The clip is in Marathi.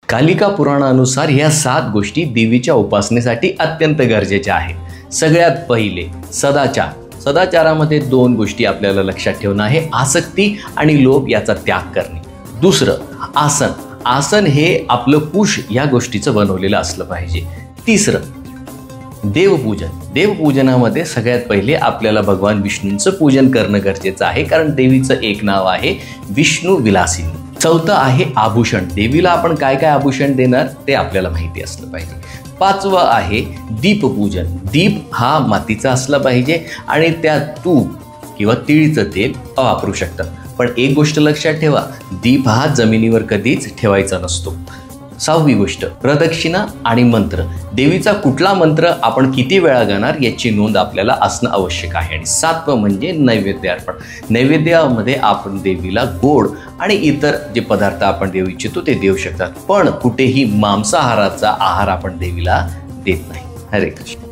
कालिका पुराणानुसार ह्या 7 गोष्टी देवीच्या उपासनेसाठी अत्यंत गरजेच्या आहेत। सगळ्यात पहिले सदाचार। सदाचारामध्ये 2 गोष्टी आपल्याला लक्षात ठेवणं आहे, आसक्ती आणि लोभ याचा त्याग करणे। दुसरं आसन। आसन हे आपलं कुश या गोष्टीचं बनवलेलं असलं पाहिजे। तिसरं देवपूजन। देवपूजनामध्ये सगळ्यात पहिले आपल्याला भगवान विष्णूंचं पूजन करणं गरजेचं आहे, कारण देवीचं एक नाव आहे विष्णू विलासिनी। चौथं आहे आभूषण। देवीला आपण काय काय आभूषण देणार ते आपल्याला माहिती असलं पाहिजे। 5वं आहे दीपपूजन। दीप हा मातीचा असला पाहिजे आणि त्यात तूप किंवा तिळीचं तेल वापरू शकतात। पण एक गोष्ट लक्षात ठेवा, दीप हा जमिनीवर कधीच ठेवायचा नसतो। 6वी गोष्ट प्रदक्षिणा आणि मंत्र। देवीचा कुठला मंत्र आपण किती वेळा गाणार याची नोंद आपल्याला असणं आवश्यक आहे। आणि 7वं म्हणजे नैवेद्य अर्पण। नैवेद्यामध्ये आपण देवीला गोड आणि इतर जे पदार्थ आपण देऊ इच्छितो ते देऊ शकतात, पण कुठेही मांसाहाराचा आहार आपण देवीला देत नाही। हरे कृष्ण।